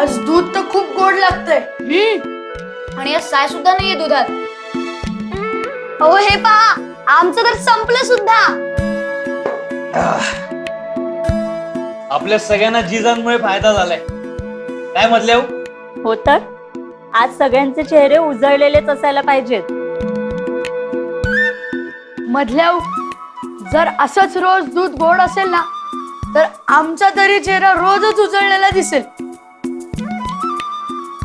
आज दूध तर खूप गोड लागतंय. आणि या साय सुद्धा नाहीये दुधात. अहो हे पहा, आमचं तर संपलं सुद्धा. आपल्या सगळ्यांना जिजांमुळे फायदा झालाय. काय म्हटले हो तर आज सगळ्यांचे चेहरे उजळलेलेच असायला पाहिजेत. मधल्या जर असंच रोज दूध गोड असेल ना तर आमचा तरी चेहरा रोजच उजळलेला दिसेल.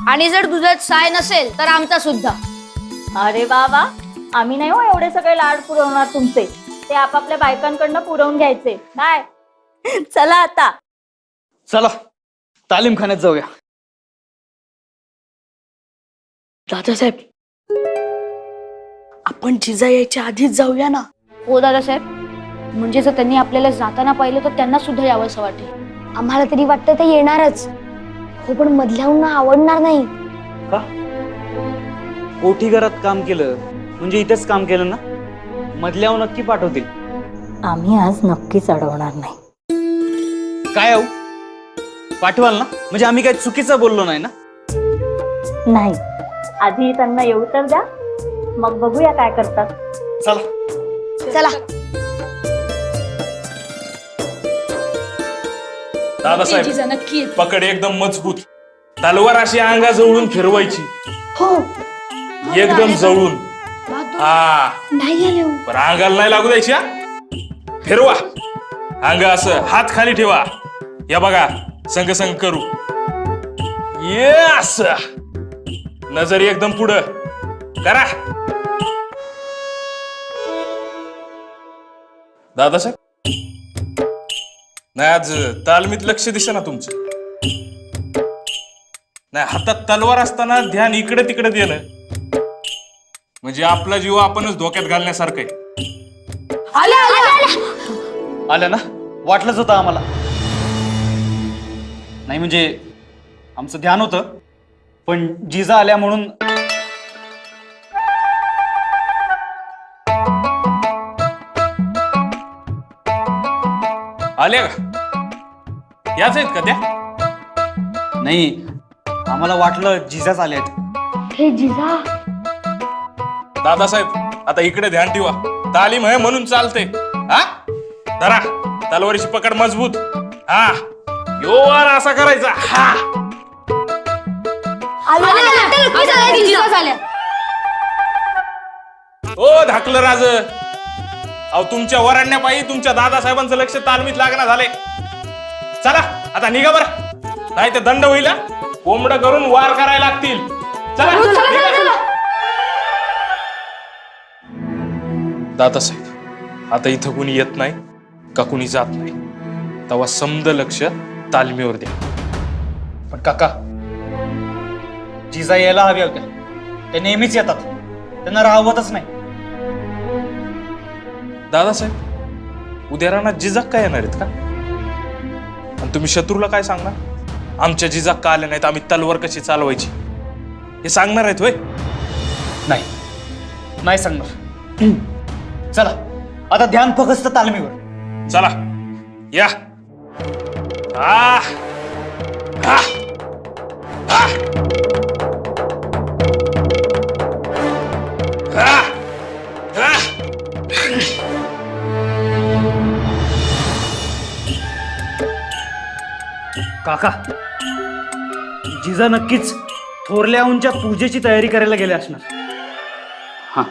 आणि जर दुधात साय नसेल तर आमचा सुद्धा. अरे वा वा, आम्ही नाही हो एवढे सगळे लाड पुरवणार तुमचे. ते आपापल्या बायकांकडनं पुरवून घ्यायचे. काय चला आता. चला तालीमखान्यात जाऊया. दादासाहेब, आपण जिजा यायच्या आधीच जाऊया ना. हो दादासाहेब, म्हणजे जर त्यांनी आपल्याला जाताना पाहिलं तर त्यांना सुद्धा यावंसं वाटेल. आम्हाला तरी वाटतं ते येणारच. हो पण मधल्याहून आवडणार नाही. का? कोठी घरात काम केलं म्हणजे इथेच काम केलं ना. मधल्यावर नक्की पाठवतील. आम्ही आज नक्कीच अडवणार नाही. काय हो पाठवाल ना. म्हणजे आम्ही काही चुकीचं बोललो नाही ना. नाही, आधी त्यांना येऊ तर द्या, मग बघूया काय करतात. चला. चला. दादासाहेब जिजा नक्की पकड एकदम मजबूत. तलवार अशी अंगा जवळून फिरवायची. हो एकदम जवळून. हा नाही आले हो. पण अंगाला नाही लागू द्यायची. हा? फिरवा अंग असं. हात खाली ठेवा. या बघा संग संग करू. ये असं. नजर एकदम पुढं करा. दादासाहेब नाही आज तालमीत लक्ष दिसे ना तुमचं. नाही हातात तलवार असताना ध्यान इकडे तिकडे देणं म्हणजे आपला जीव आपणच धोक्यात घालण्यासारखं आहे. आल्या ना. वाटलंच होतं आम्हाला. नाही म्हणजे आमचं ध्यान होतं पण जिजा आल्या म्हणून. आल्या का? याच आहेत का त्या? नाही आम्हाला वाटलं जिजाच आल्यात. हे जिजा. दादासाहेब आता इकडे ध्यान ठेवा. तालीम आहे म्हणून चालते. हा धरा तलवारीची पकड मजबूत. हा यो वार असा करायचा. हा जिजा झाल्या. ओ धाकलं राज, अहो तुमच्या वराडण्यापायी तुमच्या दादासाहेबांचं लक्ष तालमीत लागणार झाले. चला आता निघा बरं, नाही तर दंड होईल. कोंबड करून वार करायला लागतील. चला निघा. दादासाहेब आता इथं कुणी येत नाही का कुणी जात नाही तेव्हा समद लक्ष तालमीवर द्या. पण काका जिजा यायला हव्या होत्या. ते नेहमीच येतात. त्यांना राहवतच नाही. दादासाहेब उद्या रानात जिजाक काय येणार आहेत का? आणि तुम्ही शत्रूला काय सांगणार? आमच्या जिजाक का आल्या नाहीत, आम्ही तलवार कशी चालवायची हे सांगणार आहेत होय? नाही नाही सांगणार. चला आता ध्यान फक्त तालमीवर. चला या. आ आ आ आ आ काका जिजा नक्कीच थोरल्याहूनच्या पूजेची तयारी करायला गेले असणार. हा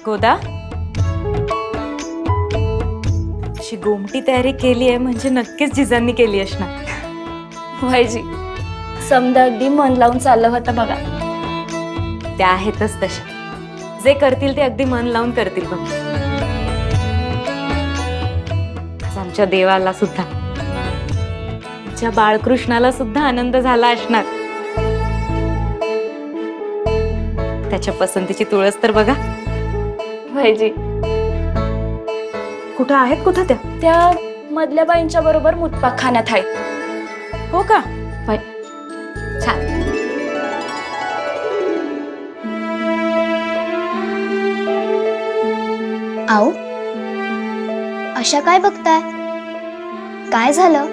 गोदा अशी गोमटी तयारी केली आहे म्हणजे नक्कीच जिजांनी केली असणार. व्हायची समजा अगदी मन लावून चाललं होतं बघा. त्या आहेतच तशा. जे करतील ते अगदी मन लावून करतील बघ. आज आमच्या देवाला सुद्धा, आमच्या बाळकृष्णाला सुद्धा आनंद झाला असणार. त्याच्या पसंतीची तुळस तर बघा. व्हायची कुठं आहेत, कुठं त्या? त्या मधल्या बाईंच्या बरोबर मुतपाकखान्यात आहेत. हो का? छान. आओ, अशा काय बघताय? काय झालं?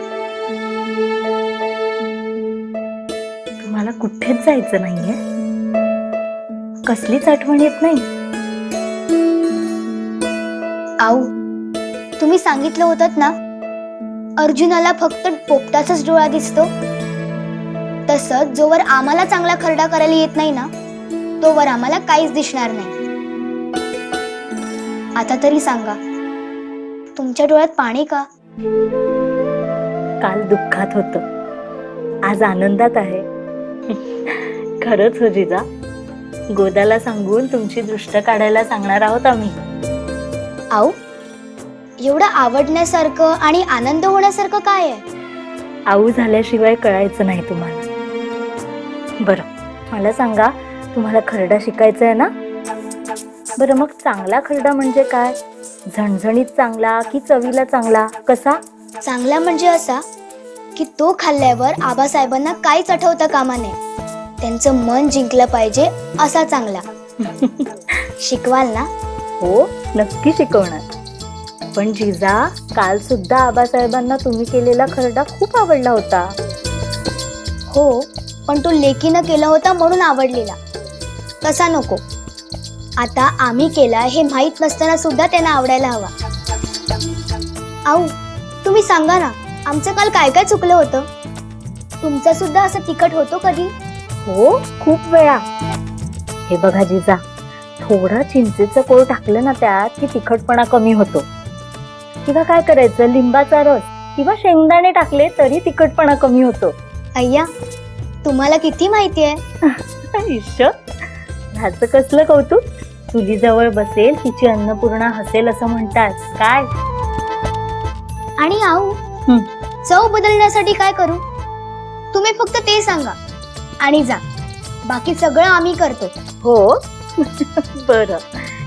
तुम्हाला कुठेच जायचं नाहीये? कसलीच आठवण येत नाही? आओ, तुम्ही सांगितलं होतं ना, अर्जुनाला फक्त पोपटाचाच डोळा दिसतो. तसंच जोवर आम्हाला चांगला खरडा करायला येत नाही ना, तोवर आम्हाला काहीच दिसणार नाही. आता तरी सांगा, तुमच्या डोळ्यात पाणी का? काल दुःखात होतं, आज आनंदात आहे. खरंच हो जिजा, गोदाला सांगून तुमची दृष्ट काढायला सांगणार आहोत आम्ही. आओ, एवढं आवडण्यासारखं आणि आनंद होण्यासारखं काय आहे? आऊ झाल्याशिवाय कळायचं नाही तुम्हाला. बरं, मला सांगा, तुम्हाला खरडा शिकायचा आहे ना? बरं, मग चांगला खरडा म्हणजे काय? झणझणीत चांगला की चवीला चांगला? कसा? चांगला म्हणजे असा की तो खाल्ल्यावर आबासाहेबांना काहीच आठवता कामा नये, त्यांचं मन जिंकलं पाहिजे असा चांगला. शिकवाल ना? हो, नक्की शिकवणार. पण जिजा, काल सुद्धा आबासाहेबांना तुम्ही केलेला खरडा खूप आवडला होता. हो, पण तो लेकीनं केला होता म्हणून आवडलेला, तसा नको. आता आम्ही केला हे माहित नसताना सुद्धा त्यांना आवडायला हवा. आऊ, तुम्ही सांगा ना, आमचं काल काय काय चुकलं होतं? तुमचं सुद्धा असं तिखट होतो कधी? हो, खूप वेळा. हे बघा जिजा, थोडा चिंचेचं कोळ टाकलं ना त्यात की तिखटपणा कमी होतो. किंवा काय करायचं, लिंबाचा रस किंवा शेंगदाणे टाकले तरी तिखटपणा कमी होतो. अय्या, तुम्हाला किती माहिती आहे? ह्याचं कसलं कौतुक? चुलीजवळ बसेल तिची अन्नपूर्णा हसेल असं म्हणतात काय? आणि आऊ, चव बदलण्यासाठी काय करू? तुम्ही फक्त ते सांगा आणि जा, बाकी सगळं आम्ही करतो. हो. बरं,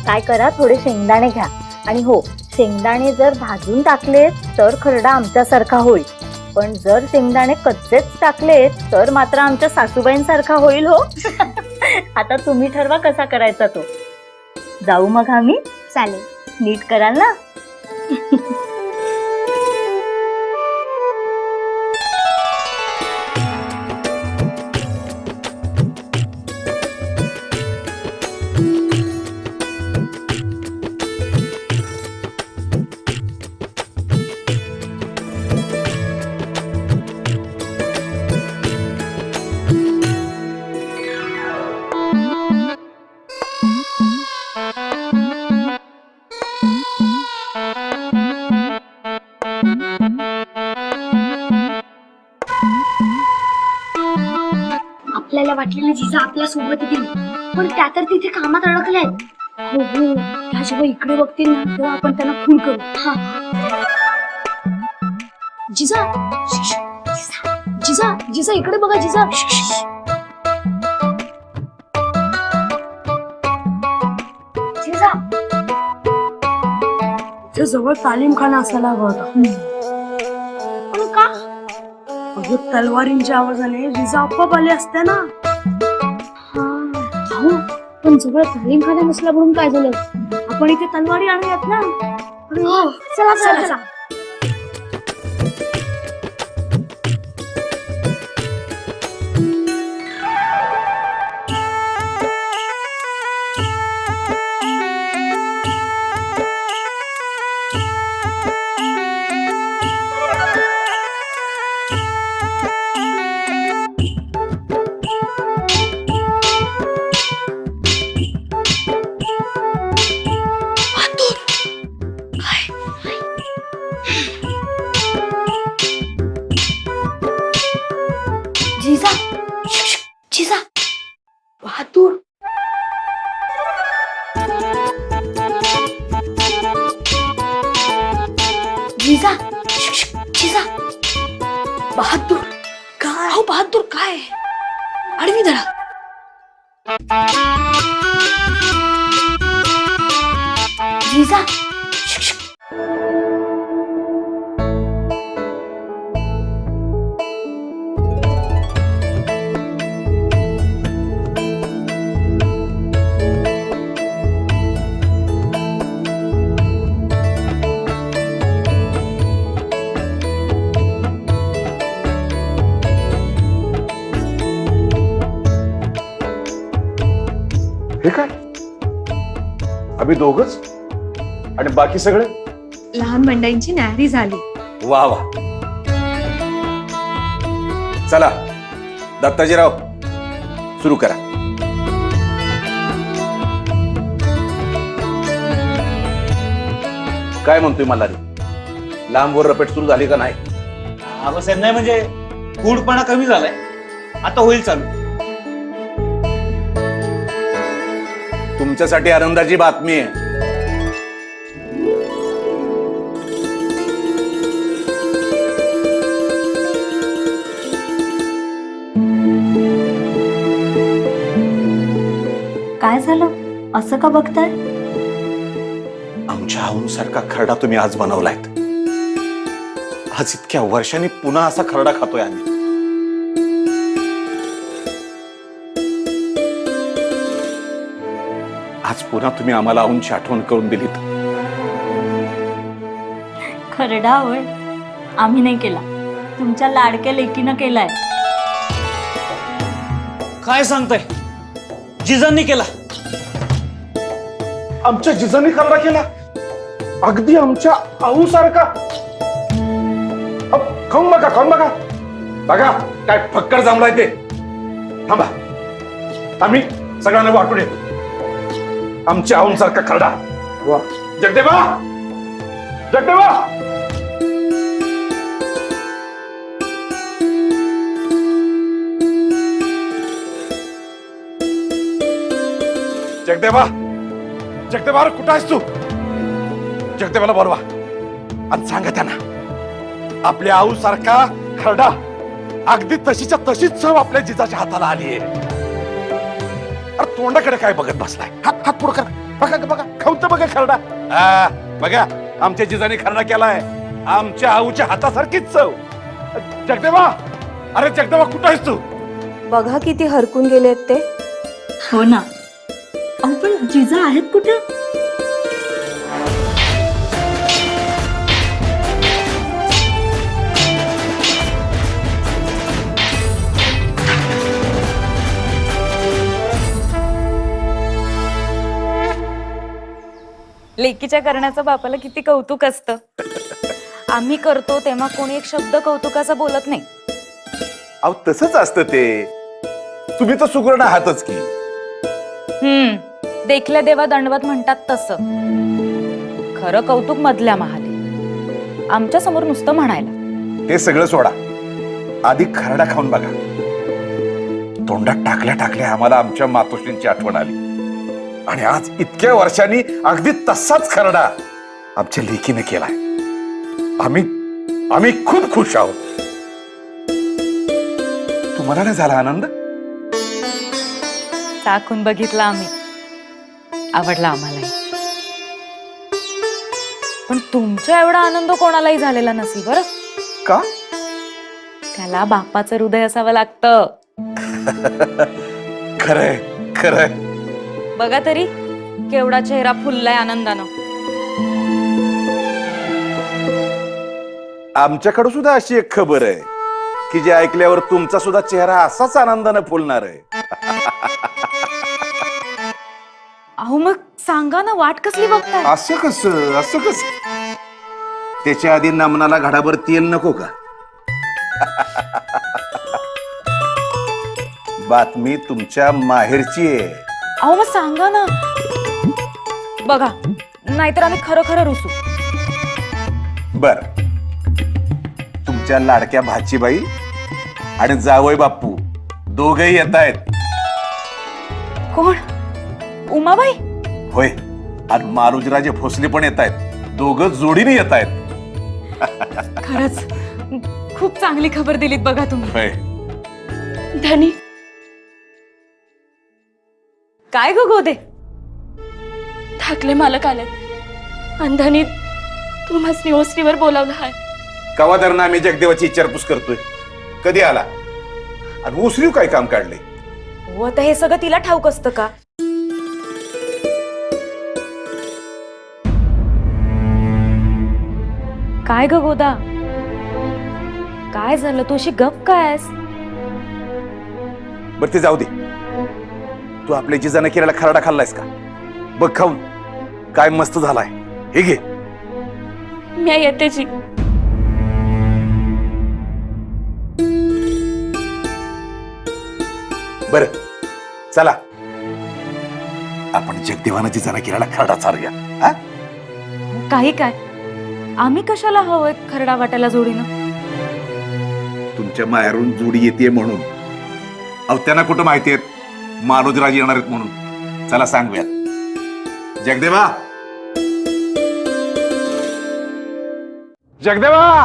काय करा, थोडे शेंगदाणे घ्या. आणि हो, शेंगदाणे जर भाजून टाकले तर खरडा आमच्यासारखा होईल. पण जर शेंगदाणे कच्चेच टाकले तर मात्र आमच्या सासूबाईंसारखा होईल. हो. आता तुम्ही ठरवा कसा करायचा तो. जाऊ मग आम्ही? चालेल. नीट कराल ना? आपल्याला वाटलेलं जिजा आपल्या सोबत येतील, पण त्या तर तिथे कामात अडकल्यात. हो हो, ह्या जेव्हा इकडे बघतील ना, तेव्हा आपण त्यांना खून करू. हा, जिजा, जिजा, जिजा इकडे बघा. जिजा, जिजा, इथे जवळ तालीमखाना असायला हवा होता. पण का? अगं, तलवारींच्या आवाजाने जिजा आपोआप आले असते ना. हो, पण जवळ तालीमखाना नसला म्हणून काय झालं? आपण इथे तलवारी आणूयात ना. हो, चला चला चला. जिजा जिजा बहादूर काय हो बहादूर काय आडवी धरा जिजा हे काय आम्ही दोघच आणि बाकी सगळे लहान मंडळींची न्याहारी झाली. वा वा. चला दत्ताजीराव सुरू करा. काय म्हणतोय मला लांबवर रपेट सुरू झाली का नाही? आबासाहेब नाही म्हणजे गूढपणा कमी झालाय, आता होईल चालू. तुमच्यासाठी आनंदाची बातमी आहे. काय झालं असं का बघताय? आमच्या आऊंसारखा खरडा तुम्ही आज बनवलायत. आज इतक्या वर्षांनी पुन्हा असा खरडा खातोय आम्ही. आज पुन्हा तुम्ही आम्हाला आऊंची आठवण करून दिलीत. खरडा होय आम्ही नाही केला, तुमच्या लाडक्या लेकीनं केलाय. काय सांगताय? जिजांनी केला? आमच्या जिजांनी खरडा केला? अगदी आमच्या आऊ सारखा? खाऊन बघा, खाऊन बघा. बघा काय फक्कड जमलाय ते. थांबा, आम्ही सगळ्यांना वाटून येतो. आमच्या आऊंसारखा खरडा. वा जगदेवा, जगदेवा. जगदेवा, जगदेवा कुठं आहेस तू? जगदेवाला बोलवा आणि सांगा त्यांना आपल्या आऊ सारखा खरडा अगदी तशीच्या तशीच चव आपल्या जिजाच्या हाताला आली आहे. अरे तोंडाकडे काय बघत बसलाय? हात हात पुढं कर. बघा बघा, खाऊन तर बघा खरडा. बघा आमच्या जिजाने खरडा केलाय. आमच्या आऊच्या हातासारखीच चव. जगदेवा, अरे जगदेवा कुठं आहेस तू? बघा किती हरकून गेलेत ते. हो ना. अहो पण जिजा आहेत कुठं? लेकीच्या करण्याचं बापाला किती कौतुक असतं. आम्ही करतो तेव्हा कोणी एक शब्द कौतुकाचा बोलत नाही. अहो तसंच असतं ते. तुम्ही तर सुगरण आहातच की. देखल्या देवा दंडवत म्हणतात तसं. खरं कौतुक मधल्या महाली, आमच्या समोर नुसतं म्हणायला. हे सगळं सोडा, आधी खरडा खाऊन बघा. तोंडात टाकल्या टाकल्या आम्हाला आमच्या मातोश्रींची आठवण आली. आणि आज इतक्या वर्षांनी अगदी तसाच खरडा आमच्या लेकीने केलाय. आम्ही खूप खुश आहोत. तुम्हाला नाही झाला आनंद? चाखून बघितला आम्ही, आवडला आम्हालाही. पण तुमच्या एवढा आनंद कोणालाही झालेला नसेल बरं का? त्याला बापाचं हृदय असावं लागतं. खरंय खरंय. बघा तरी केवढा चेहरा फुललाय आनंदानं. आमच्याकडे सुद्धा अशी एक खबर आहे की जे ऐकल्यावर तुमचा सुद्धा चेहरा असाच आनंदाने फुलणार आहे. अहो मग सांगा ना, वाट कसली बघताय? असं कस? त्याच्या आधी नमनाला घडाभर तेल नको का? बातमी तुमच्या माहेरची आहे. अहो मग सांगा ना. बघा नाहीतर आम्ही खरं खरं रुसू. बर, तुमच्या लाडक्या भाचीबाई आणि जावई बापू दोघही येत आहेत. कोण? उमाबाई? होय, आणि मारुजराजे भोसले पण येत आहेत. दोघं जोडीने येत आहेत. खरंच खूप चांगली खबर दिलीत बघा तुम्ही. होय. धनी काय ग गोदे? ठाकले मालक आलेत आणि धनी तुम्हाला ओसरीवर बोलावलं आहे. कवादरनं आम्ही जगदेवाची विचारपूस करतोय. कधी आला आणि उसरीव काय काम काढले? हो आता हे सगळं तिला ठाऊक असतं का? काय ग गोदा, काय झालं? तू अशी गप काय आहेस? बर ते जाऊ दे. तू आपल्या जिजानं केलेला खरडा खाल्लायस का? बघ खाऊन काय मस्त झालाय. हे घे. मी येते जी. बर चला आपण जगदेवानं जिजानं केलेला खरडा चालूया. हा? काही काय, आम्ही कशाला हवंय खरडा वाटायला जोडीनं? तुमच्या माहेरून जोडी येते म्हणून. अहो त्यांना कुठं माहिती आहेत मालोजीराजे येणार आहेत म्हणून. चला सांगूयात. जगदेवा, जगदेवा.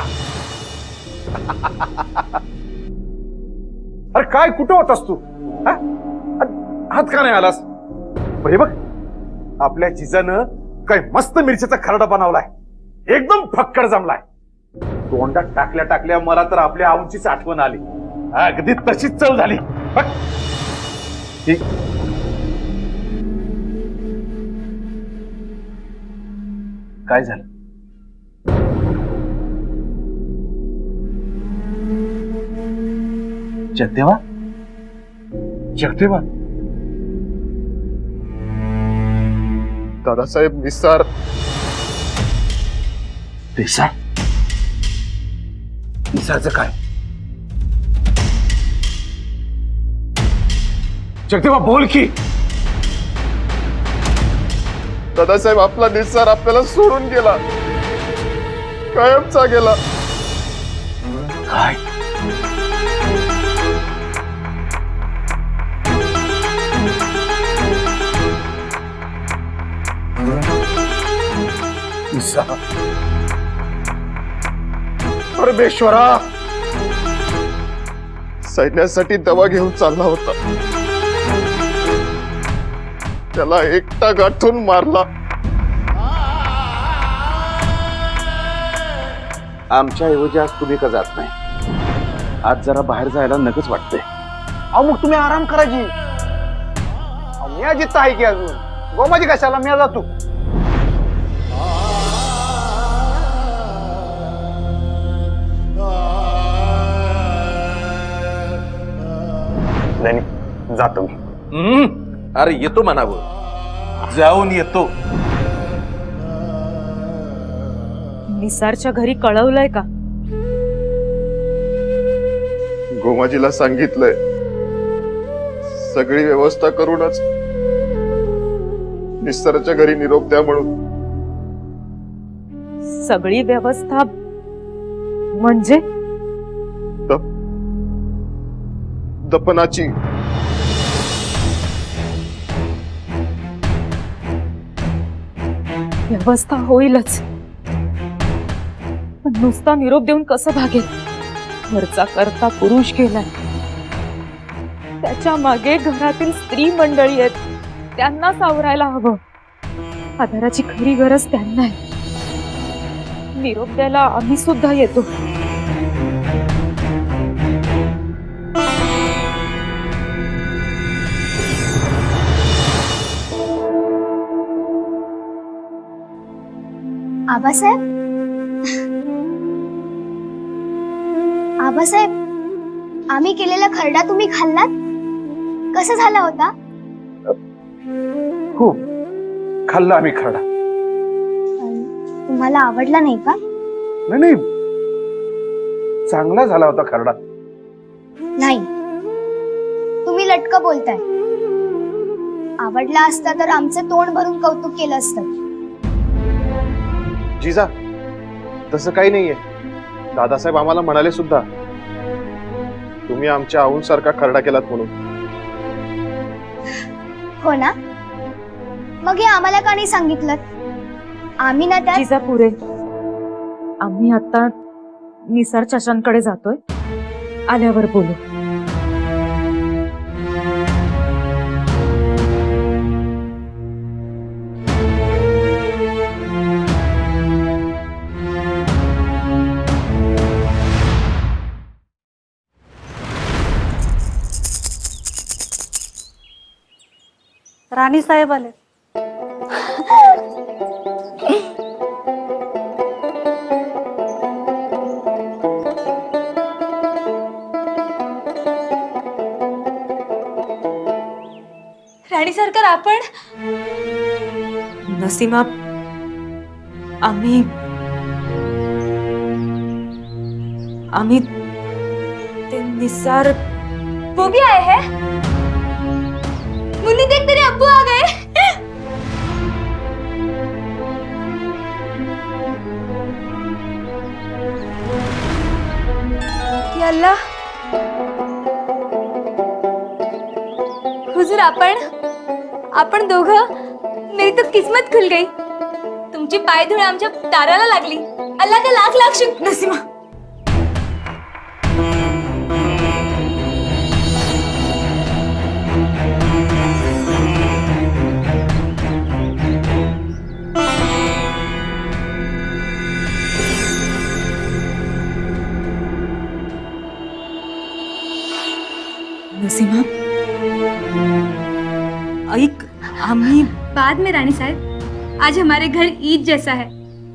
अरे काय कुठं होतास तू? हा? हात का नाही आलास? हे बघ आपल्या जिजानं काय मस्त मिरचीचा खरडा बनवलाय. एकदम फक्कड जमलाय. तोंडात टाकल्या टाकल्या मला तर आपल्या आऊंचीच आठवण आली. अगदी तशीच चव झाली. बघ. ठीक. काय झालं? जगदेवा, जगदेवा. दादासाहेब निसार. निसार? निसारचं काय? जगदेवा बोल की. दादासाहेब आपला निसार आपल्याला सोडून गेला, कायमचा गेला. काय? निसार? परमेश्वरा, सैन्यासाठी दवा घेऊन चालला होता, त्याला एकटा गाठून मारला. आमच्या ऐवजी आज तुम्ही का जात नाही? आज जरा बाहेर जायला नकच वाटतंय. अहो मग तुम्ही आराम करा की. मी अजित आहे की अजून. गोमाजी कशाला? मी जातो. नाही जातो मी. अरे येतो म्हणावं. जाऊन येतो. निसारच्या घरी कळवलंय का? गोमाजीला सांगितलंय, सगळी व्यवस्था करूनच निसर्गाच्या घरी निरोप द्या म्हणून. सगळी व्यवस्था म्हणजे? दफनाची. व्यवस्था होईलच, पण नुसता निरोप देऊन कसं भागेल? घरचा करता पुरुष गेलाय, त्याच्या मागे घरातील स्त्री मंडळी आहेत, त्यांना सावरायला हवं. आधाराची खरी गरज त्यांना आहे. निरोप द्यायला आम्ही सुद्धा येतो. आबासाहेब, आबासाहेब, आम्ही केलेला खरडा तुम्ही खाल्लात? कसा झाला होता? खूप खाल्ला आम्ही खरडा. तुम्हाला आवडला नाही का? नाही, चांगला झाला होता खरडा. नाही, तुम्ही लटकं बोलताय. आवडला असता तर आमचं तोंड भरून कौतुक केलं असतं. जिजा, तसं काही नाहीये. दादासाहेब आम्हाला म्हणाले सुद्धा, तुम्ही आमच्या आऊंसारखा खरडा केलात म्हणून. हो ना? मग हे आम्हाला का नाही सांगितलं? आम्ही ना त्यात जिजापुरे, आम्ही आता निसार चाचांकडे जातोय, आल्यावर बोलू. राणी साहेब आले. राणी सरकार आपण नसीमा, आम्ही ते निसार. वो भी आए हैं. मुन्नी देख, तेरे अब्बू आ गए. या अल्लाह. हुजूर, आपण दोघं, मेरी तो किस्मत खुल गई. तुमची पायधूळ आमच्या दाराला लागली. अल्लाह का लाख लाख शुक्र. नसीमा, नसीमा, ऐक, आम्ही. बाद में रानी साहब, आज हमारे घर ईद जैसा है.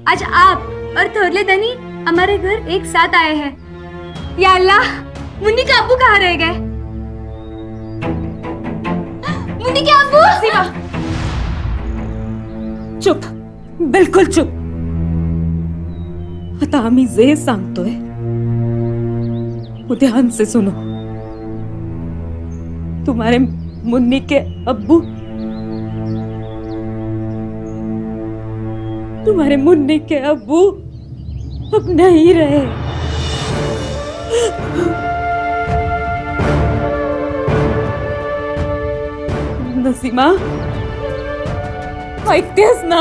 आज आप और थोरले दनी हमारे घर एक साथ आए हैं. या अल्लाह, मुन्नी के अब्बू कहाँ रह गए? मुन्नी के अब्बू. सीमा, चुप, बिलकुल चुप. आता आम्ही जे सांगतोय वो ध्यान से सुनो. तुम्हारे मुन्नी के अब्बू अब नहीं रहे. नसीमा, ऐकतेस ना?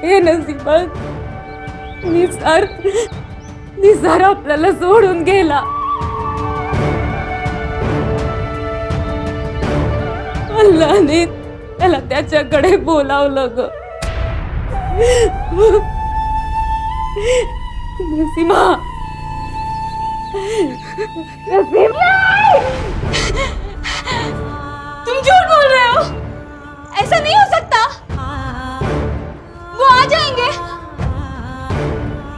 हे नसीमा, निसार आपल्याला सोडून गेला. अल्लाने त्याला त्याच्याकडे बोलावलं ग. नसीमा, तुम झूठ बोल रहे हो. ऐसा नहीं हो सकता. वो आ जाएंगे.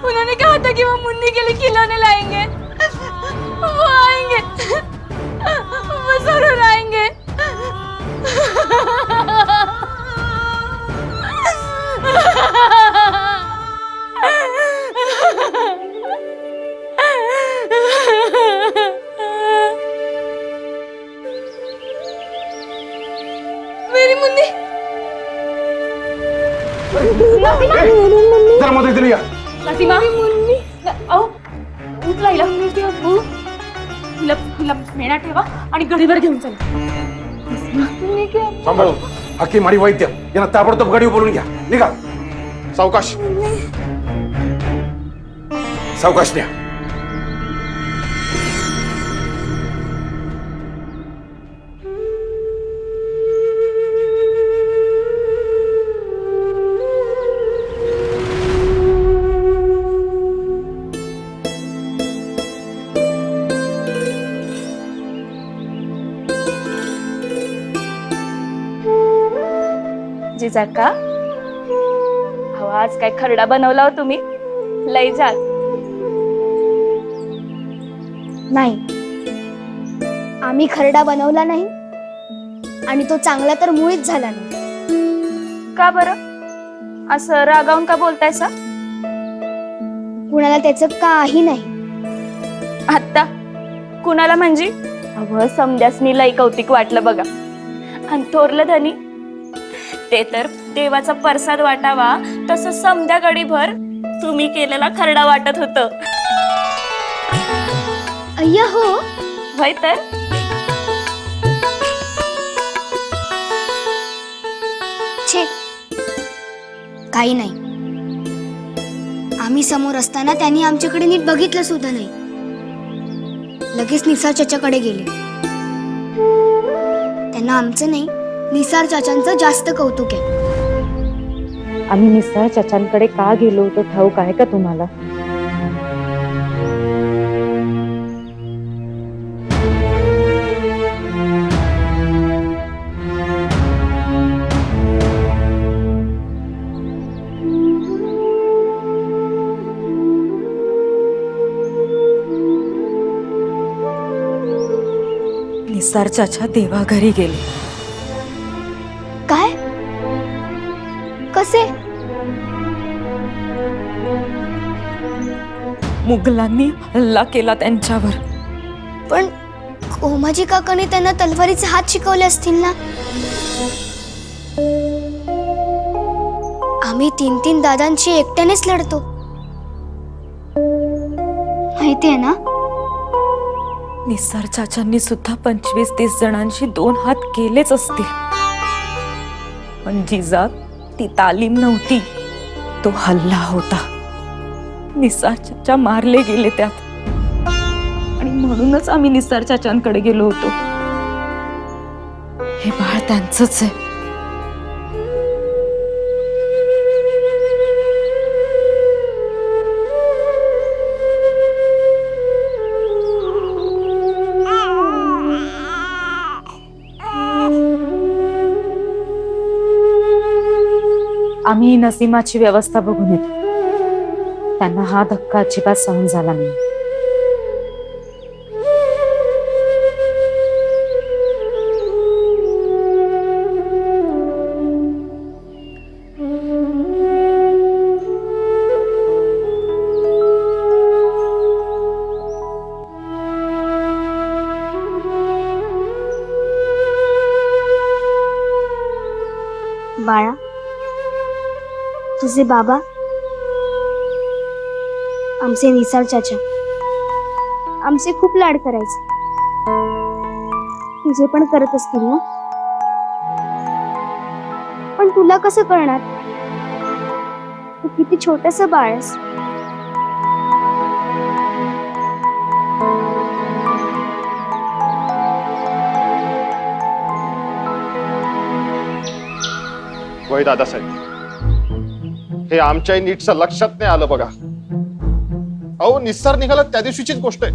उन्होंने कहा था कि वो मुन्नी के लिए खिलौने लाएंगे. वो आएंगे. वो जरूर आएंगे. मेरी मुन्नी. जरा मदत दिली या. नसीमा, मुन्नी. अहो, उचला हिला. अब्बू, हिला मेणा ठेवा आणि गडीवर घेऊन चला. सांभाळून. हकीम आणि वैद्य यांना ताबडतोब गाडी बोलून घ्या. निघा. सावकाश. सावकाश न्या. जिजाका, अहो, आज काय खरडा बनवला हो तुम्ही? लय जात. नाही, आम्ही खरडा बनवला नाही आणि तो चांगला तर मुळीच झाला नाही. का बरं? असं रागावून का बोलतायसा? कुणाला त्याचं काही नाही. आत्ता कुणाला म्हणजे? अव, समद्यासनी लय कौतिक वाटलं बघा. आणि थोरलं धनी, ते तर देवाचा प्रसाद वाटावा तसं समद्या गडीभर तुम्ही केलेला खरडा वाटत होत. अय्या हो. होय तर. छे, काही नाही. आम्ही समोर असताना त्यांनी आमच्याकडे नीट बघितलं सुद्धा नाही. लगेच निसार चाचाकडे गेले. त्यांना आमचं नाही, निसार चाचांचं जास्त कौतुक आहे. आम्ही निसार चाचांकडे का गेलो होतो ठाऊक आहे का तुम्हाला? निसार चाचा देवाघरी गेले. काय? कसे? मुघलांनी हल्ला केला त्यांच्यावर. पण कोमाजी काकाने त्यांना तलवारीचे हात शिकवले असतील ना. आम्ही 3-3 दादांशी एकट्यानेच लढतो, माहितीये ना. निसार चाचांनी सुद्धा 25-30 जणांशी 2 हात केलेच असतील. पण जिजात ती तालीम नव्हती, तो हल्ला होता. निसार चाचा मारले गेले त्यात, आणि म्हणूनच आम्ही निसार चाचांकडे गेलो होतो. हे बाळ त्यांचंच आहे. आम्ही नसीमाची व्यवस्था बघून येतो. त्यांना हा धक्का अजिबात सहन झाला नाही. बाळा, तुझे बाबा आमचे निसार चाचा आमचे खूप लाड करायचे. तुझे पण करत असतील ना. पण तुला कसं कळणार? तू किती छोटस बाळ आहेस. वय दादासाहेब, हे आमच्याही नीटचं लक्षात नाही आलं बघा. अहो, निस्सार निघाला त्या दिवशीचीच गोष्ट आहे.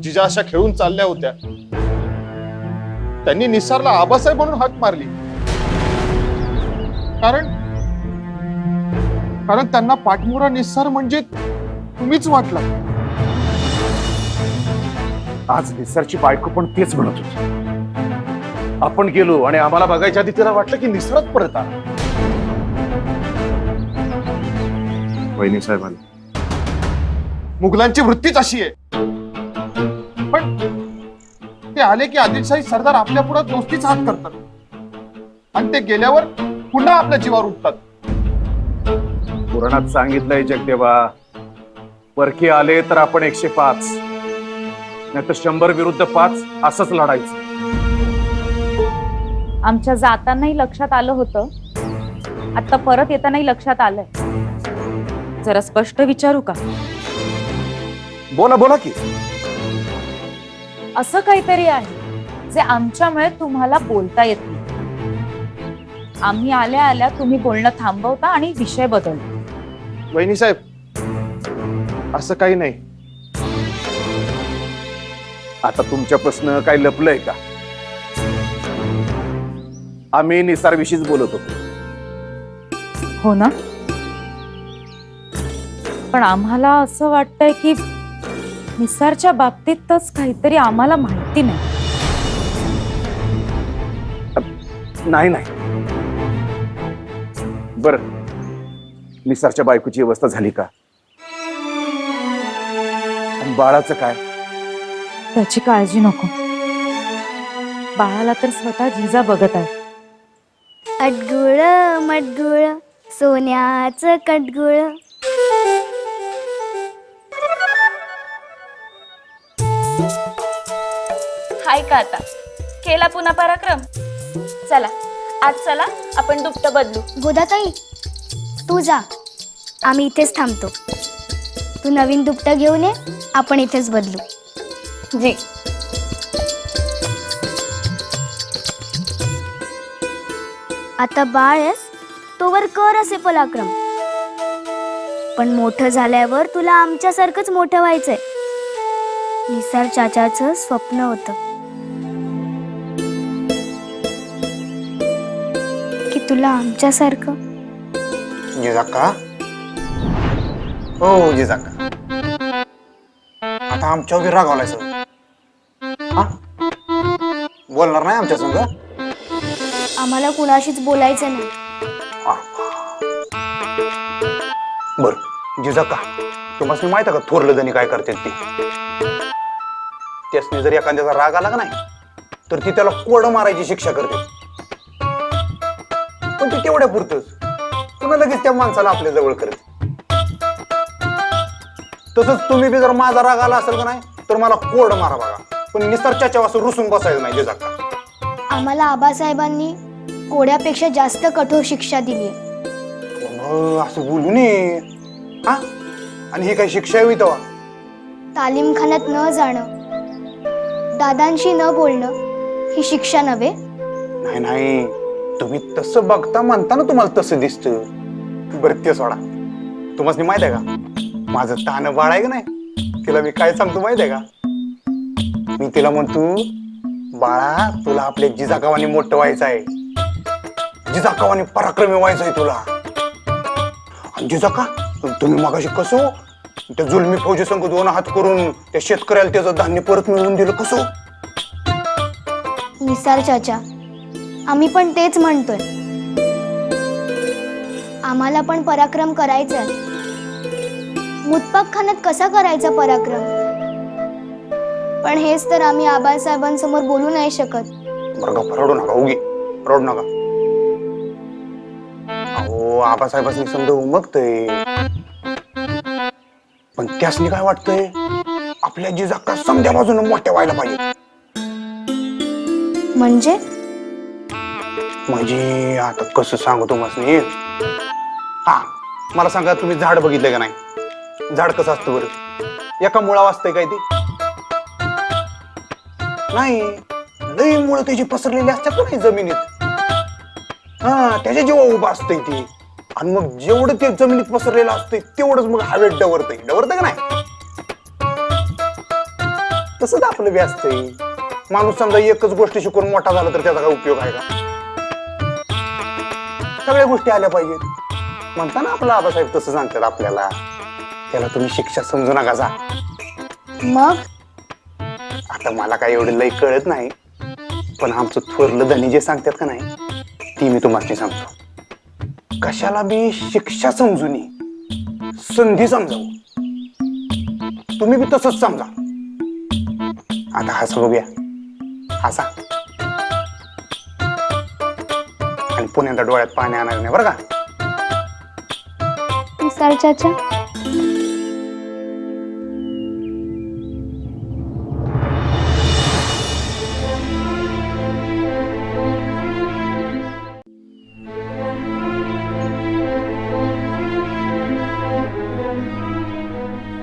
जिजा अशा खेळून चालल्या होत्या, त्यांनी निस्सारला आबासाहेब म्हणून हाक मारली. कारण त्यांना पाठमोरा निस्सार म्हणजे तुम्हीच वाटला. आज निसारची बायको पण तेच म्हणत होती. आपण गेलो आणि आम्हाला बघायच्या आधी तिला वाटलं की निसरत परत आला. वहिनी साहेबांनी, मुघलांची वृत्तीच अशी आहे. पण ते आले की आदिलशाही सरदार आपल्या पुढे दोस्तीच हात करतात, आणि ते गेल्यावर पुन्हा आपल्या जीवावर उठतात. पुराणात सांगितलंय जगदेवा, परके आले तर आपण 105, नाहीतर 100 विरुद्ध 5 असंच लढायचं. आमच्या जातानाही लक्षात आलं होतं, आता परत येतानाही लक्षात आलंय. जरा स्पष्ट विचारू का? बोला बोला की. असं काहीतरी आहे जे आमच्यामुळे तुम्हाला बोलता येत नाही. आम्ही आल्या आल्या तुम्ही बोलणं थांबवता आणि विषय बदलता. वहिनी साहेब, असं काही नाही. आता तुमच्यापासून काही लपलंय का? आम्ही निसारविषयीच बोलत होतो. हो ना. पण आम्हाला असं वाटतंय की निसारच्या बाबतीतच काहीतरी आम्हाला माहिती नाही. नाही नाही, बर, निसारच्या बायकोची अवस्था झाली का? आणि बाळाचं काय? त्याची काळजी नको. बाळाला तर स्वतः जिजा बघत आहे. अटगुळ मटगुळ सोन्याचं कटगुळ. हाय का आता केला पुन्हा पराक्रम. चला आज चला आपण दुपटं बदलू. गोदाताई, तू जा, आम्ही इथेच थांबतो. तू नवीन दुपटं घेऊन ये, आपण इथेच बदलू. जी. आता बाळ आहेस तोवर कर असे पराक्रम, पण मोठं झाल्यावर तुला आमच्यासारखंच मोठं व्हायचंय. निसार चाचाचं स्वप्न होतं की तुला आमच्यासारखं. जिजाक्का, हो जिजाक्का, आता आमच्यावर रागावलाय सर. हा, बोलणार नाही आमच्या संग. आम्हाला कुणाशीच बोलायचं नाही. बर जिजाक्का, तुम्हाला माहित आहे का थोरलं जणी काय करते ते? त्यासने जर एखाद्याचा राग आला का नाही तर ती त्याला कोरडं मारायची शिक्षा करते. पण ते तेवढ्या पुरतच, पुन्हा लगेच त्या माणसाला आपल्या जवळ करते. तसंच तुम्ही बी जर माझा राग आला असेल का नाही तर मला कोरडं मारा बघा, पण निसर्गाच्या वासून रुसून बसायचं नाही जिजाक्का. आम्हाला आबासाहेबांनी कोड्यापेक्षा जास्त कठोर शिक्षा दिली. असं बोलू नये. हा, आणि ही काही शिक्षा हवी तेव्हा? तालीमखान्यात न जाणं, दादांशी न बोलणं ही शिक्षा नव्हे. नाही नाही, तुम्ही तसं बघता म्हणता ना तुम्हाला तसं दिसतं. बरं ते सोडा, तुम्हाला माहित आहे का माझं तान बाळ आहे का नाही, तिला मी काय सांगतो माहित आहे का? मी तिला म्हणतो, बाळा तुला आपल्या जिजाकावानी मोठं व्हायचं आहे, जिजाकावानी पराक्रमी व्हायचं आहे तुला. आणि जिजाका, तुम्ही मगाशी कसं त्या जुलमी फौजी संघ 2 हात करून त्या शेतकऱ्याला त्याचं धान्य परत मिळवून दिलं कसं? निसार चाचा, आम्ही पण तेच म्हणतोय. आम्हाला पण पराक्रम करायचा. मुतपाक खान्यात कसा करायचा पराक्रम, पण हेच तर आम्ही आबासाहेबांसमोर बोलू नाही शकत. बरं गप्पा रडू नका, उगी रडू नका. अहो आबासाहेबांनी समजा उमगतय, पण त्यासनी काय वाटतंय आपल्या जिजाक्का समध्या बाजूने मोठ्या व्हायला पाहिजे. म्हणजे म्हणजे आता कसं सांगू तुम्हाला? हा, मला सांगा, तुम्ही झाड बघितलंय का नाही? झाड कसं असतं बरं? एका मुळावर असतंय काय ते? नाही, लई मुळं त्याची पसरलेली असतात ना नाही जमिनीत. हा, त्याच्या जेव्हा उभं असतंय ते, आणि मग जेवढं ते जमिनीत पसरलेलं असतंय तेवढंच मग हवेत डवरतंय का नाही? तसंच आपलं बी असतंय. माणूस समजा एकच गोष्ट शिकून मोठा झाला तर त्याचा काय उपयोग आहे का? सगळ्या गोष्टी आल्या पाहिजेत. म्हणता ना आपला आबासाहेब तसं सांगतात आपल्याला, त्याला तुम्ही शिक्षा समजू नका जा. मग आता मला काय एवढं लई कळत नाही, पण आमचं थोरलं धनी जे सांगतात का नाही ती मी तुम्हाला सांगतो. कशाला बी शिक्षा समजू नये, संधी समजावू. तुम्ही बी तसंच समजा. आता हस बघूया, हसा. आणि पुण्याला डोळ्यात पाणी आणणार नाही बरं का? निसार चाचा,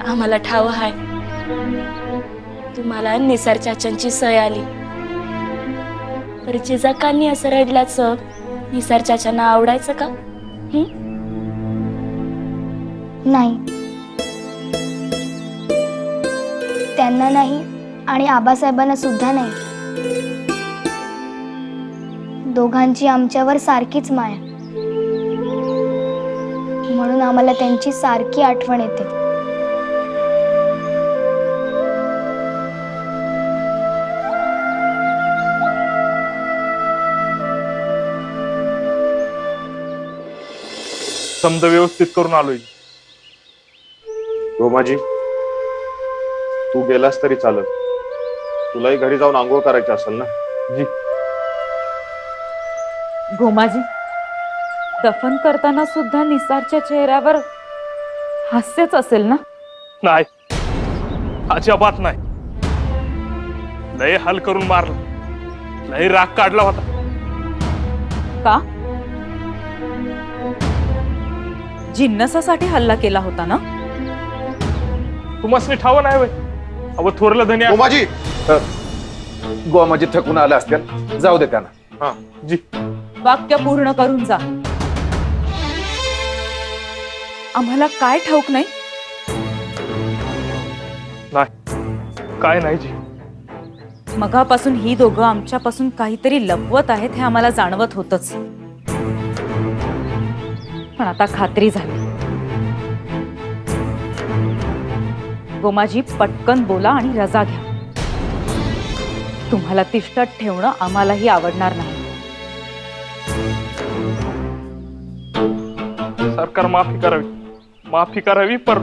आम्हाला ठाव आहे तुम्हाला निसार चाचांची सय आली, तर जिजाकांनी असं रडल्याचं निसार चाचांना आवडायचं का? नाही, त्यांना नाही आणि आबासाहेबांना सुद्धा नाही. दोघांची आमच्यावर सारखीच माया, म्हणून आम्हाला त्यांची सारखी आठवण येते. समजा व्यवस्थित करून आलोय. गोमाजी, तू गेलास तरी चालत, तुलाही घरी जाऊन आंघोळ करायची असेल ना? जी. गोमाजी, दफन करताना सुद्धा निसारच्या चेहऱ्यावर हास्यच असेल ना? नाही, अजिबात नाही. लय हाल करून मारलं, लय राग काढला होता. का? जिन्नसासाठी हल्ला केला होता ना? तुम्हाला ठाव नाही वय? अव थोरलं धनी माझी गोमाजी थकून आले असतील, जाऊ दे त्यांना. हा जी. वाक्य पूर्ण करून जा. आम्हाला काय ठाऊक नाही? नाही काय नाही जी. मगापासून ही दोघं आमच्यापासून काहीतरी लपवत आहेत हे आम्हाला जाणवत होतच, पण आता खात्री झाली. गोमाजी पटकन बोला आणि रजा घ्या. तुम्हाला तिष्ठत ठेवणं आम्हालाही आवडणार नाही. सरकार माफी करावी पर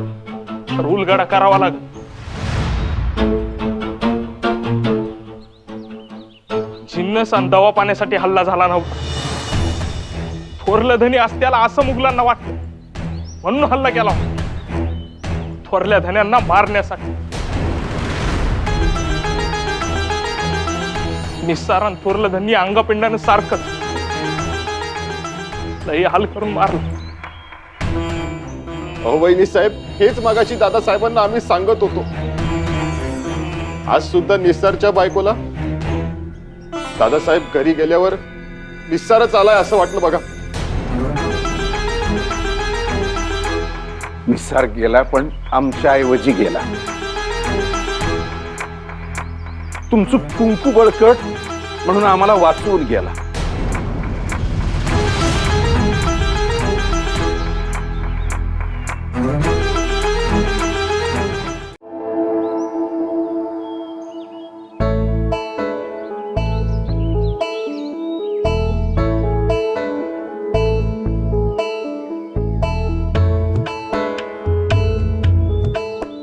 उलगडा करावा लागेल. जिन्नस आणि दवा पाण्यासाठी हल्ला झाला नव्हता. थोरलं धनी असत्याला असं मुघलांना वाटलं म्हणून हल्ला केला होता. थोरल्या धन्यांना मारण्यासाठी. निस्सारण थोरलं धनी अंगपिंडानं सारखंच लई हाल करून मारलं. अहो वहिनी साहेब, हेच मागाशी दादासाहेबांना आम्ही सांगत होतो. आज सुद्धा निस्सारच्या बायकोला दादासाहेब घरी गेल्यावर निस्सारच आलाय असं वाटलं बघा. निसार गेला, पण आमच्या ऐवजी गेला. तुमचं कुंकू बळकट म्हणून आम्हाला वाचवून गेला.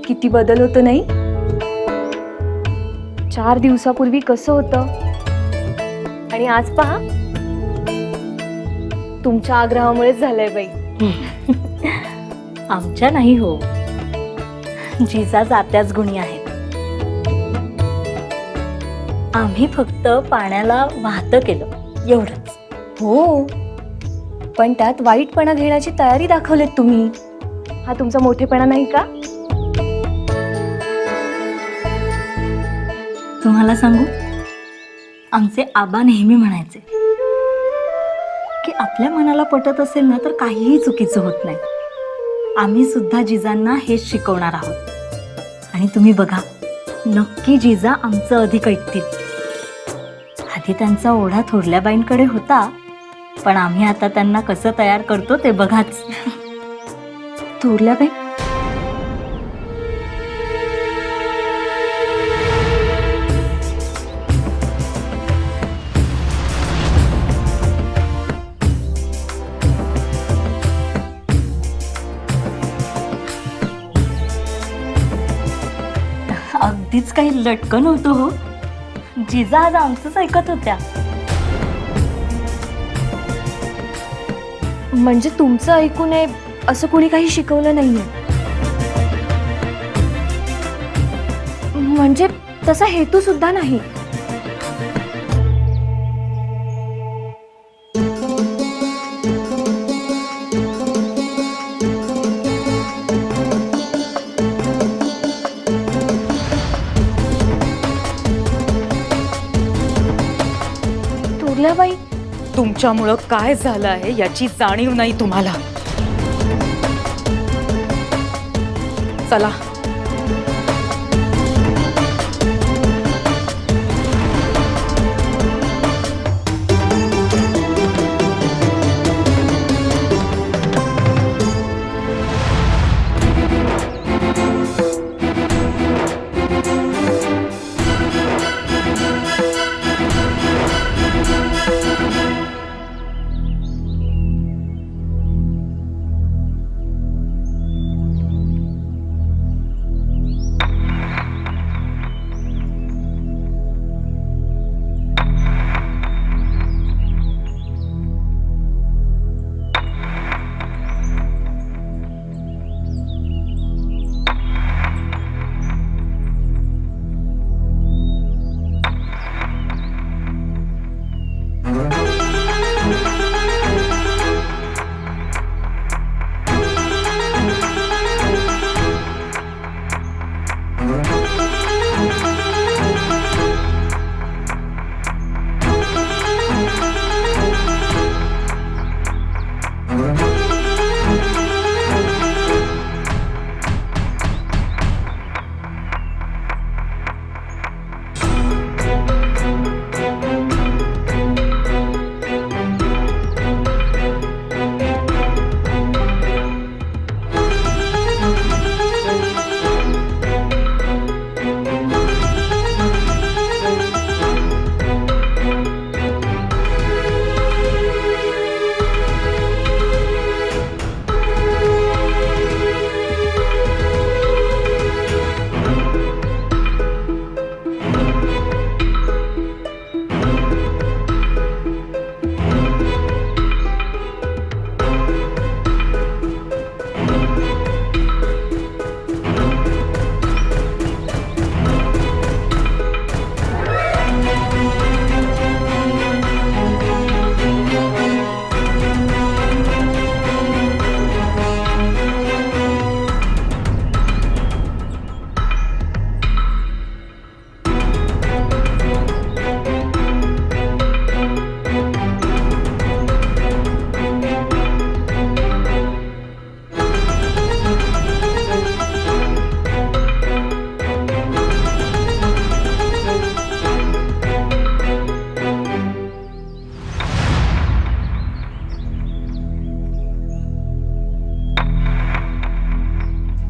किती बदल होतो नाही? 4 दिवसापूर्वी कसं होतं आणि आज पहा, तुमच्या आग्रहामुळेच झालंय बाई. आमच्या नाही हो, जिजा जात्याच गुणी आहेत. आम्ही फक्त पाण्याला वाहतं केलं एवढंच. हो, पण त्यात वाईटपणा घेण्याची तयारी दाखवलीत तुम्ही. हा तुमचा मोठेपणा नाही का? तुम्हाला सांगू, आमचे आबा नेहमी म्हणायचे की आपल्या मनाला पटत असेल ना तर काहीही चुकीचं होत नाही. आम्ही सुद्धा जिजांना हेच शिकवणार आहोत. आणि तुम्ही बघा, नक्की जिजा आमचं अधिक ऐकतील. आधी त्यांचा ओढा थोरल्याबाईंकडे होता, पण आम्ही आता त्यांना कसं तयार करतो ते बघाच. थोरल्याबाई? अगदीच काही लटकन होतो हो. जिजा आज आमचंच ऐकत होत्या. म्हणजे तुमचं ऐकू नये असं कुणी काही शिकवलं नाहीये? म्हणजे तसा हेतू सुद्धा नाही. थोरल्याबाई, तुमच्यामुळं काय झालं आहे याची जाणीव नाही तुम्हाला. चला.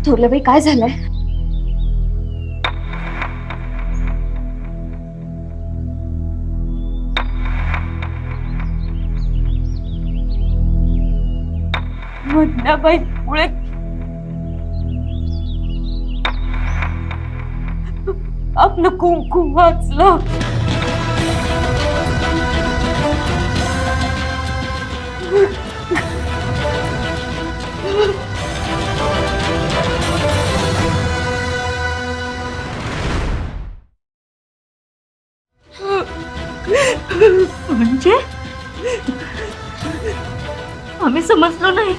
थोरल्याबाई काय झालंय? मधल्याबाई मुळे आपलं कुंकुम वाचलं. म्हणजे आम्ही समजलो नाही.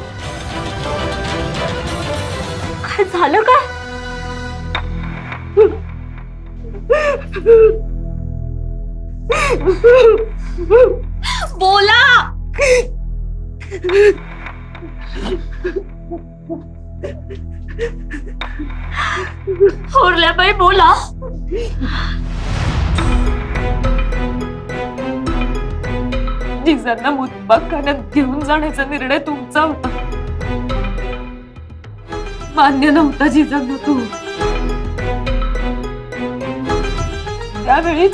काय झालं काय? बोला. थोरल्याबाई बोला. जिजांना मुतबाखान्यात घेऊन जाण्याचा निर्णय तुमचा होता. मान्य नव्हता जिजांना तू. त्यावेळीच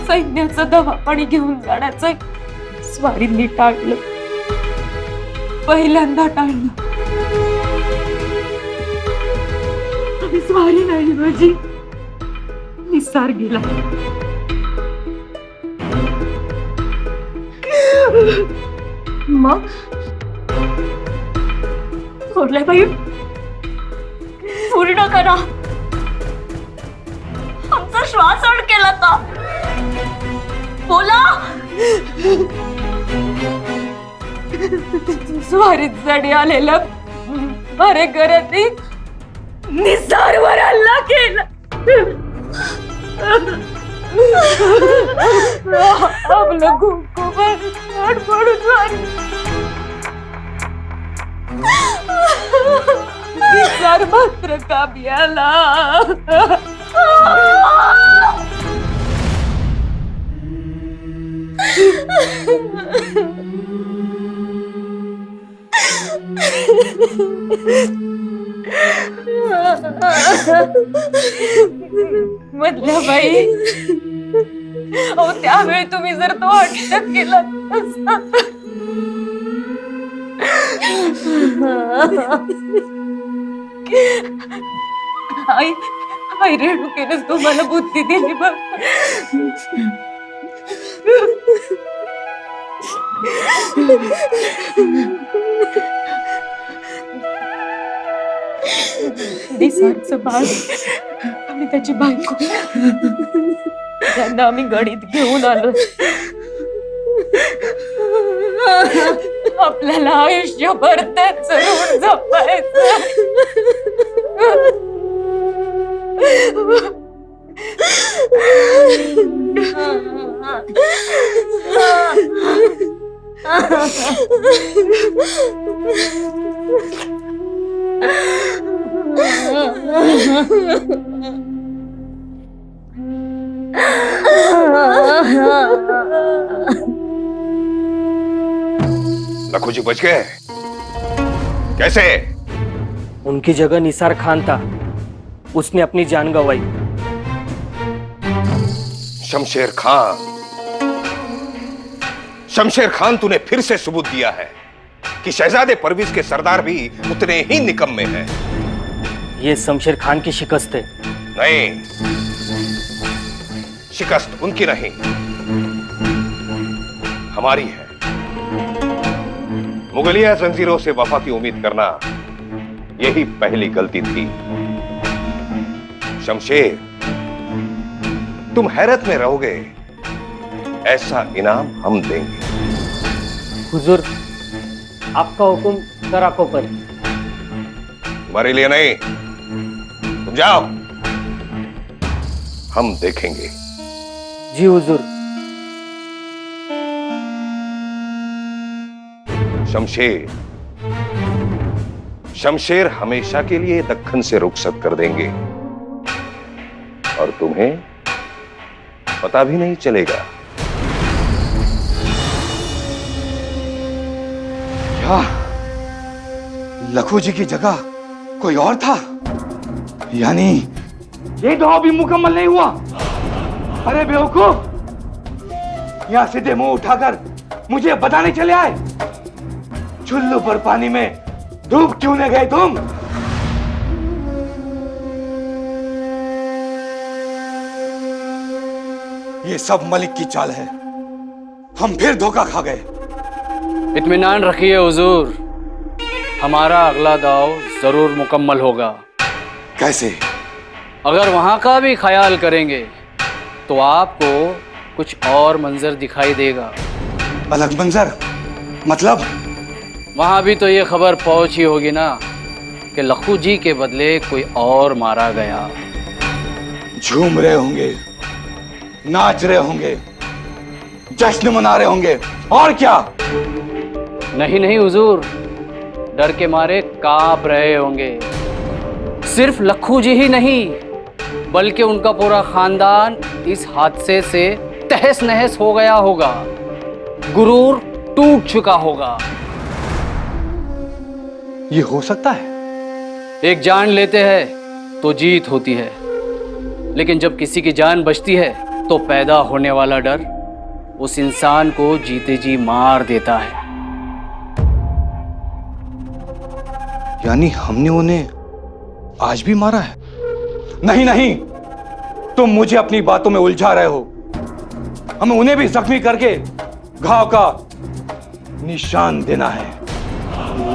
सैन्याचं दवापाणी घेऊन जाण्याचं स्वारींनी टाळलं. पहिल्यांदा टाळलं. आणि स्वारी नाही माझी निसार गेला. मग थोरल्याबाई पूर्ण करा. आमचा श्वास अडकेला का? बोला. स्वारीत जडी आलेल्या मारेकऱ्यांनी निसारवर हल्ला केला. आपलं कुंकुम पडून निसार मात्र काब्याला. मधल्याबाई, अहो त्यावेळी तुम्ही जर तो अटक केला नसता आई आई रेणुकेनेच तुम्हाला बुद्धी दिली बघ. दिसाचं बाळ आणि त्याची बायको त्यांना आम्ही गणित घेऊन आलो. आपल्याला आयुष्यभर त्याच ऋण जपायचं. लखू जी बच गए? कैसे? उनकी जगह निसार खान था, उसने अपनी जान गंवाई. शमशेर खान, शमशेर खान, तूने फिर से सबूत दिया है कि शहजादे परवेज के सरदार भी उतने ही निकम्मे हैं. ये शमशेर खान की शिकस्त है. नहीं, शिकस्त उनकी नहीं, हमारी है. मुगलिया जंजीरों से वफा की उम्मीद करना यही पहली गलती थी. शमशेर, तुम हैरत में रहोगे. ऐसा इनाम हम देंगे. हुजूर, आपका हुक्म तराको पर. तुम्हारे लिए नहीं, तुम जाओ, हम देखेंगे. जी हुजूर. शमशेर, शमशेर हमेशा के लिए दक्खन से रुखसत कर देंगे और तुम्हें पता भी नहीं चलेगा. क्या लखू जी की जगह कोई और था, यानी ये दवा भी मुकम्मल नहीं हुआ। अरे बेवकूफ, यहां सीधे मुंह उठाकर मुझे बताने चले आए, चुल्लू पर पानी में डूब क्यों न गए तुम? ये सब मलिक की चाल है, हम फिर धोखा खा गए। इत्मीनान रखिए हुजूर, हमारा अगला दाव जरूर मुकम्मल होगा। कैसे? अगर वहाँ का भी ख्याल करेंगे तो आपको कुछ और मंजर दिखाई देगा। अलग मंजर? मतलब? वहाँ भी तो ये खबर पहुंची होगी ना कि लखू जी के बदले कोई और मारा गया। झूम रहे होंगे, नाच रहे होंगे, जश्न मना रहे होंगे, और क्या? नहीं नहीं हुजूर, डर के मारे कांप रहे होंगे। सिर्फ लखू जी ही नहीं, बल्कि उनका पूरा खानदान इस हादसे से तहस नहस हो गया होगा, गुरूर टूट चुका होगा। ये हो सकता है? एक जान लेते हैं तो जीत होती है, लेकिन जब किसी की जान बचती है तो पैदा होने वाला डर उस इंसान को जीते जी मार देता है। यानी हमने उन्हें आज भी मारा है? नहीं नहीं, तुम मुझे अपनी बातों में उलझा रहे हो। हमें उन्हें भी जख्मी करके घाव का निशान देना है।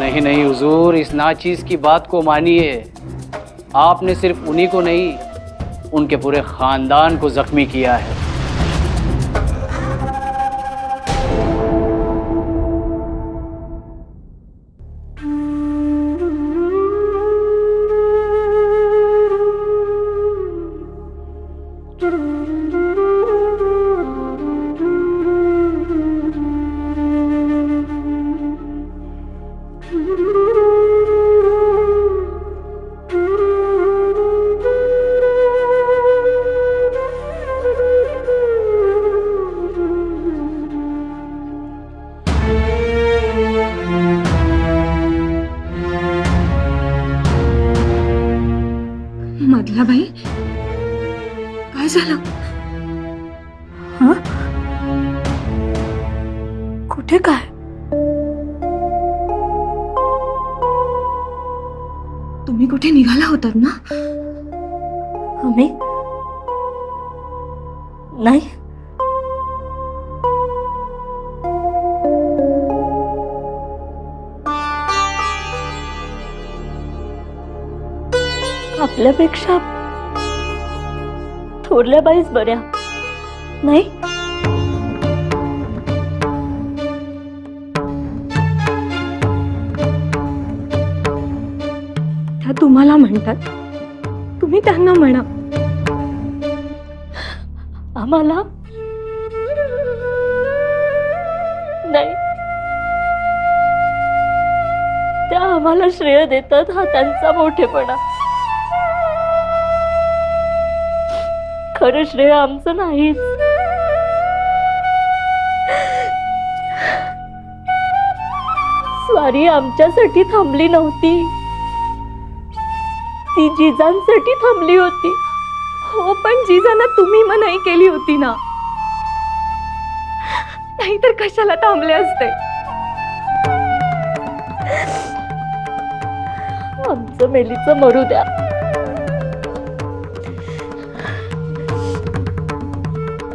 नहीं नहीं हुजूर, इस नाचीज की बात को मानिए। आपने सिर्फ उन्हीं को नहीं, उनके पूरे खानदान को जख्मी किया है। मधला बाई, काय झालं? हा? कुठे काय? तुम्ही कुठे निघाला होतात ना? आम्ही नाही, आपल्यापेक्षा थोरल्या बाईच बऱ्या नाही. त्या तुम्हाला म्हणतात, तुम्ही त्यांना म्हणा. आम्हाला नाही, त्या आम्हाला श्रेय देतात, हा त्यांचा मोठेपणा. खरं श्रेय आमचं नाहीच. स्वारी आमच्यासाठी थांबली नव्हती, ती जिजांसाठी थांबली होती. हो, पण जिजांना तुम्ही मनाई केली होती ना, नाहीतर कशाला थांबले असते. आमचं मेलीचं मरू द्या.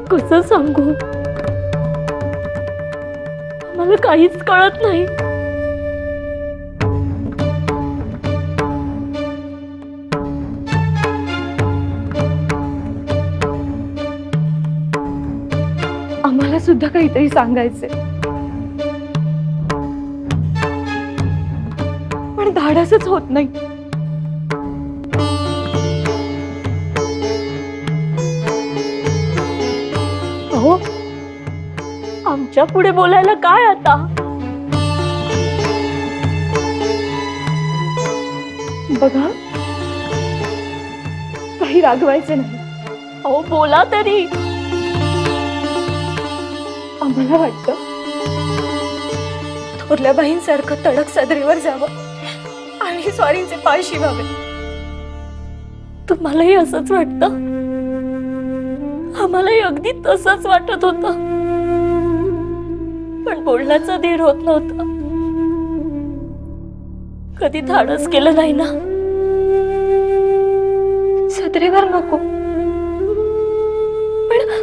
कसं सांगू, मला काहीच कळत नाही. आम्हाला सुद्धा काहीतरी सांगायचे, पण धाडसच होत नाही. हो, आमच्या पुढे बोलायला काय आता? बघा, काही रागवायचे नाही. अहो बोला तरी. आम्हाला वाटतं थोरल्या बाईंसारखं तडक सदरीवर जावं आणि स्वारींचे पाय शिवावे. तुम्हालाही असंच वाटतं? आम्हालाही अगदी तसंच वाटत होतं, पण बोलण्याचा धीर होत नव्हता. कधी धाडस केलं नाही ना. सत्रेवर नको, पण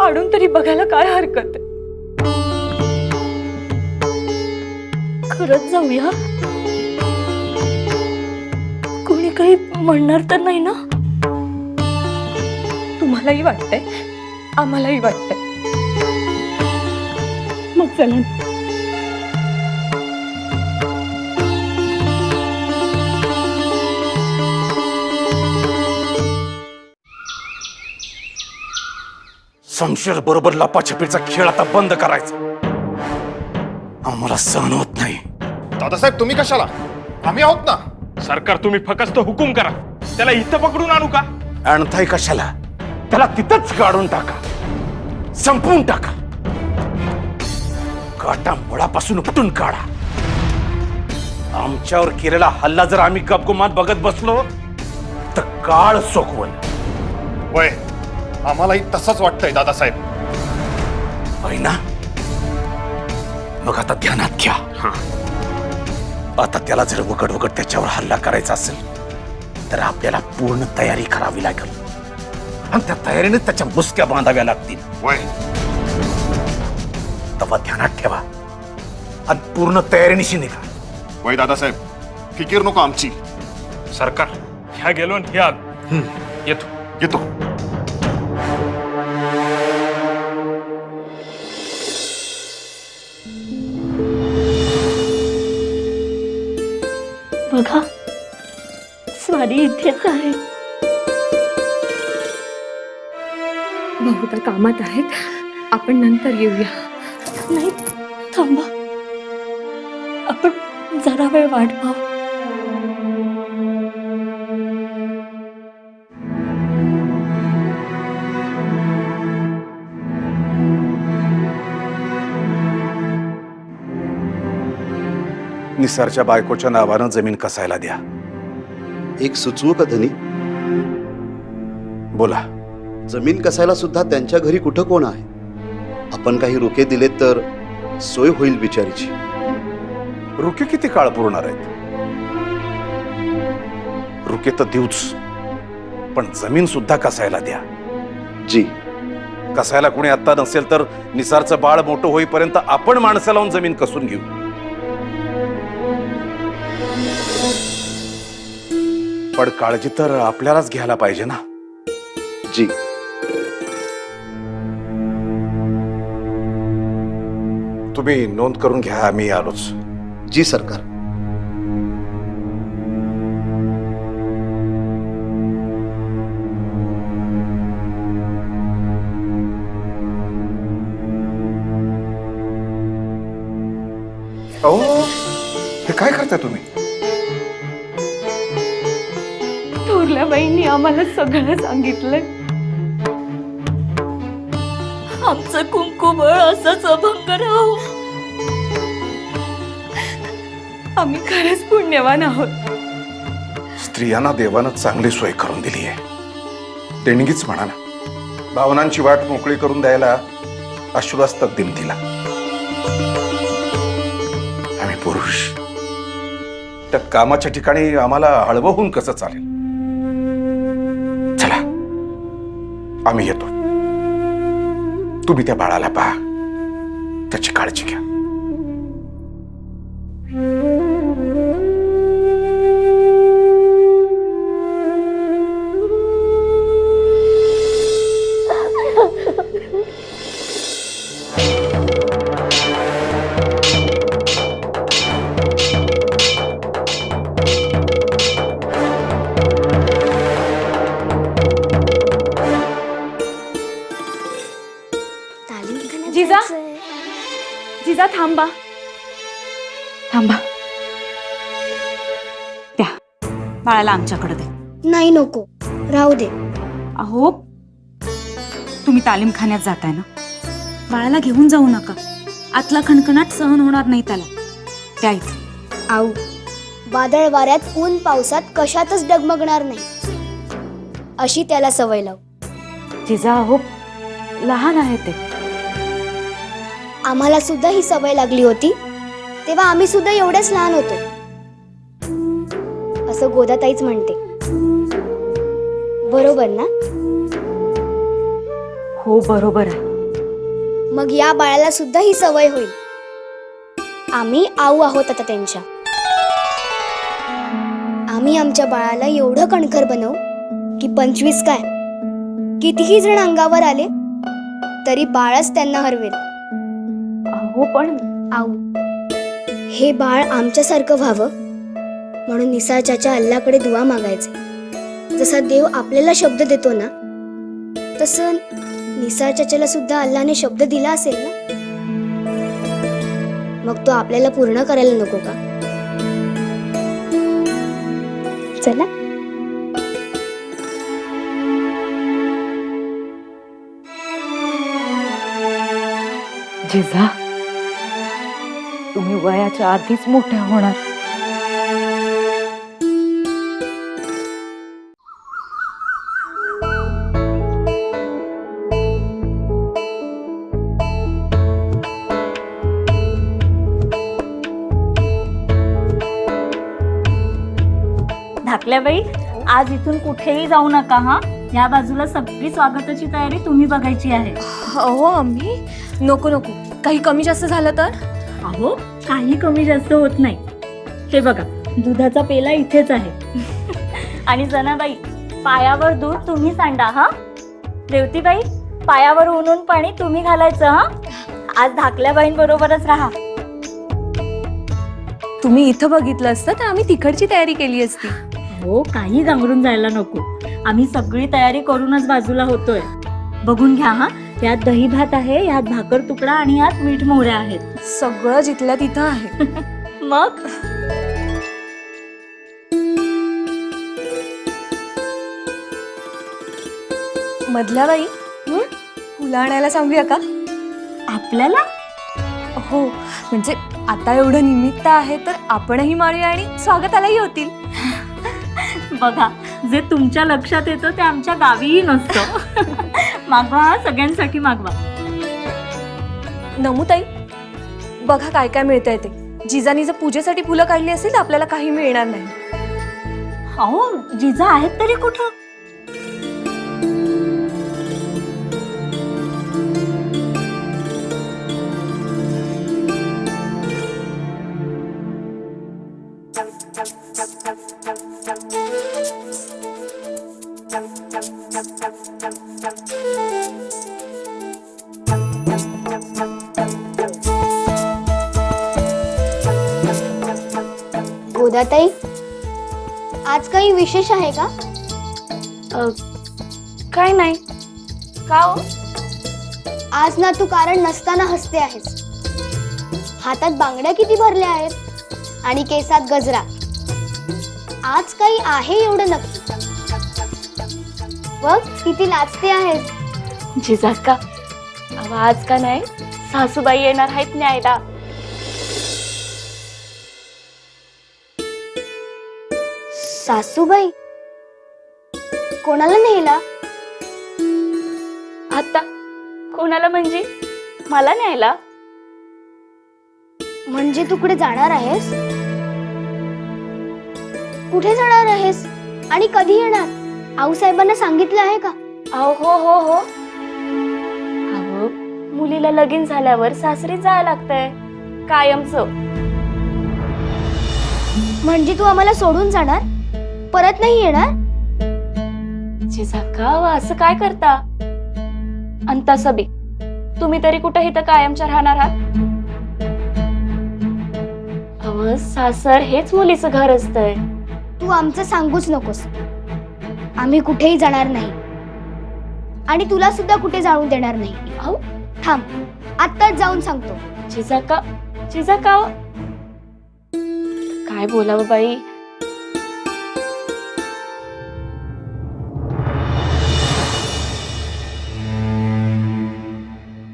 आडून तरी बघायला काय हरकत आहे. खरंच जाऊया? कोणी काही म्हणणार तर नाही ना? तुम्हालाही वाटतंय, आम्हालाही वाटतंय. मग चला. शमशेर बरोबर लपाछपीचा खेळ आता बंद करायचा. आम्हाला सहन होत नाही. दादासाहेब तुम्ही कशाला? आम्ही आहोत ना. सरकार तुम्ही फक्त हुकूम करा. त्याला इथं पकडून आणू का? आणताय कशाला? त्याला तिथंच काढून टाका, संपवून टाका. काटा मुळापासून उपटून काढा. आमच्यावर केलेला हल्ला जर आम्ही गपगुमात बघत बसलो तर काळ सोकवल. वय आम्हालाही तसंच वाटतंय दादासाहेब. होय ना? मग आता ध्यानात घ्या. आता त्याला जर वगड त्याच्यावर हल्ला करायचा असेल तर आपल्याला पूर्ण तयारी करावी लागेल, आणि त्या तयारीने त्याच्या मुसक्या बांधाव्या लागतील. वय तेव्हा ध्यानात ठेवा आणि पूर्ण तयारीनिशी निघा. वय दादासाहेब फिकीर नको आमची. सरकार ह्या गेलो आणि ह्या येतो. येतो. बघा, स्वारी इथेच आहे. बहुधा कामात आहेत, आपण नंतर येऊया. नाही, थांबा. आपण जरा वेळ वाट पाहू. निसारच्या बायकोच्या नावानं जमीन कसायला द्या. एक सुचवू का धनी? बोला. जमीन कसायला सुद्धा त्यांच्या घरी कुठं कोण आहे? आपण काही रोखे दिले तर सोय होईल बिचारीची. रुके किती काळ पुरणार आहेत? रुके तर देऊच, पण जमीन सुद्धा कसायला द्या. जी. कसायला कोणी आता नसेल तर निसारचं बाळ मोठं होईपर्यंत आपण माणसं लावून जमीन कसून घेऊ. पण काळजी तर आपल्यालाच घ्यायला पाहिजे ना. जी. तुम्ही नोंद करून घ्या, आम्ही आलोच. जी सरकार. अहो, हे काय करताय तुम्ही? थोरल्या बाईंनी आम्हाला सगळं सांगितलंय. आमचं कुंकुबळ असंच अभंग राहू. आम्ही खरंच पुण्यवान आहोत. स्त्रियांना देवानं चांगली सोय करून दिली आहे. देणगीच म्हणा ना. भावनांची वाट मोकळी करून द्यायला अश्रू असतात दिमतीला. आम्ही पुरुष, त्या कामाच्या ठिकाणी आम्हाला हळवं होऊन कसं चालेल? चला, आम्ही येतो. तुम्ही त्या बाळाला पहा, त्याची काळजी घ्या. जिजा, जिजा थांबा. थांबा. द्या बाळाला आमच्याकडे दे. नाही, नको, राहू दे. अहो, तुम्ही तालीमखान्यात जाताय ना, बाळाला घेऊन जाऊ नका. आतला खणखणाट सहन होणार नाही त्याला. द्या इथे. आऊ, वादळ वाऱ्यात ऊन पावसात कशातच डगमगणार नाही अशी त्याला सवय लाव. जिजा अहो लहान आहे ते. आम्हाला सुद्धा ही सवय लागली होती तेव्हा आम्ही सुद्धा एवढेच लहान होतो असं गोदाताईच म्हणते. बरोबर ना? हो बरोबर आहे. मग या बाळाला सुद्धा ही सवय होईल. आम्ही आऊ आहोत आता त्यांच्या. आम्ही आमच्या बाळाला एवढं कणखर बनवू की 25 काय कितीही जण अंगावर आले तरी बाळच त्यांना हरवेल. अहो पण आऊ हे बाळ आमच्यासारखं व्हावं म्हणून निसारच्या अल्लाकडे दुआ मागायचे. जसा देव आपल्याला शब्द देतो ना तसं निसारच्याला सुद्धा अल्लाने शब्द दिला असेल ना, मग तो आपल्याला पूर्ण करायला नको का? चला. जिजा तुम्ही वयाच्या आधीच मोठ्या होणार. धाकल्याबाई आज इथून कुठेही जाऊ नका हा. या बाजूला सगळी स्वागताची तयारी तुम्ही बघायची आहे. हो आम्ही नको नको काही कमी जास्त झालं तर. अहो काही कमी जास्त होत नाही. हे बघा दुधाचा पेला इथेच आहे. आणि जनाबाई पायावर दूध तुम्ही सांडा हा. रेवतीबाई पायावर ऊन पाणी तुम्ही घालायचं हा. आज धाकल्याबाईंबरोबरच राहा. तुम्ही इथं बघितलं असतं तर आम्ही तिकडची तयारी केली असती. हो काही गांगरून जायला नको. आम्ही सगळी तयारी करूनच बाजूला होतोय. बघून घ्या हा. यात दही भात आहे, यात भाकर तुकडा आणि यात मीठ मोहऱ्या आहेत. सगळं जिथल्या तिथं आहे. मग मधल्या बाई फुलं आणायला सांगूया का आपल्याला? हो म्हणजे आता एवढं निमित्त आहे तर आपणही मारूया आणि स्वागतालाही होतील. बघा जे तुमच्या लक्षात येतं ते आमच्या गावीही नसतं. मागवा हा, सगळ्यांसाठी मागवा. नमुताई बघा काय काय मिळतंय ते. जिजानी जर पूजेसाठी फुलं काढली असेल तर आपल्याला काही मिळणार नाही. अहो जिजा आहेत तरी कुठं? गोदाताई आज काही विशेष आहे का? काय नाही. का हो? आज ना तू कारण नसताना हसते आहेस. हातात बांगड्या किती भरल्या आहेत आणि केसात गजरा. आज काही आहे एवढं नक्की. बघ किती लाजते आहेस. जिजाका आज का नाही सासूबाई येणार आहेत न्यायला. सासूबाई कोणाला नेला? आता कोणाला म्हणजे मला न्यायला. म्हणजे तू कुठे जाणार आहेस? कुठे जाणार आहेस आणि कधी येणार? आऊसाहेबांना सांगितलं आहे का? अहो हो हो हो. अहो मुलीला लगीन झाल्यावर सासरी जायला लागतंय कायमचं. म्हणजे तू आम्हाला सोडून जाणार? परत नाही येणार? जिजाका असं काय करता? आणि तसं बी तुम्ही तरी कुठं इथं कायमच्या राहणार आहात? अहो सासर हेच मुलीचं घर असतंय. तू आमचं सांगूच नकोस. आम्ही कुठेही जाणार नाही आणि तुला सुद्धा कुठे जाऊन देणार नाही. अहो थांब आत्ताच जाऊन सांगतो. जिजाका जिजाका काय बोलावं बाई.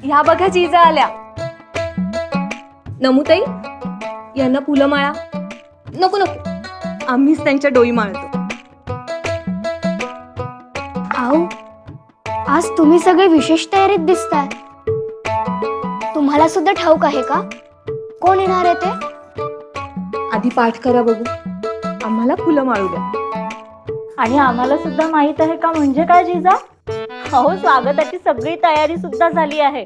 ह्या बघा जिजा आल्या. नमुताई यांना फुलं माळा. नको नको आम्हीच त्यांच्या डोई माळतो. आऊ, आज तुम्ही सगळे विशेष तयारीत दिसताय. तुम्हाला सुद्धा ठाऊक आहे का कोण येणार आहे ते? आधी पाठ करा बघू, आम्हाला फुलं माळू द्या. आणि आम्हाला सुद्धा माहित आहे का म्हणजे काय जिजा? हो, स्वागताची सगळी तयारी सुद्धा झाली आहे.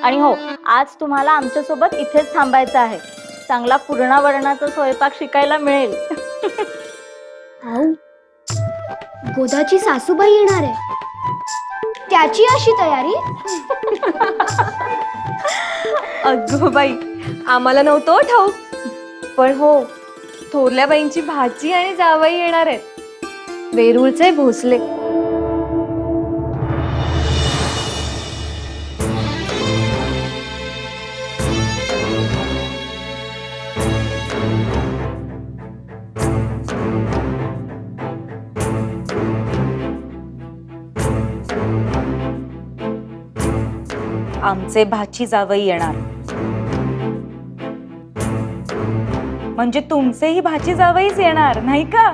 आणि हो, आज तुम्हाला आमच्या सोबत इथेच थांबायचं आहे. चांगला पूर्णावरणाचा स्वयंपाक शिकायला मिळेल. आऊ, गोदाची सासूबाई येणार आहे, त्याची अशी तयारी? अगो बाई, आम्हाला नव्हतं हो ठाऊक. पण हो, थोरल्या बाईंची भाची आणि जावई येणार आहेत, वेरूळचे भोसले. आमचे भाची जावई येणार म्हणजे तुमचेही भाची जावईच येणार नाही का?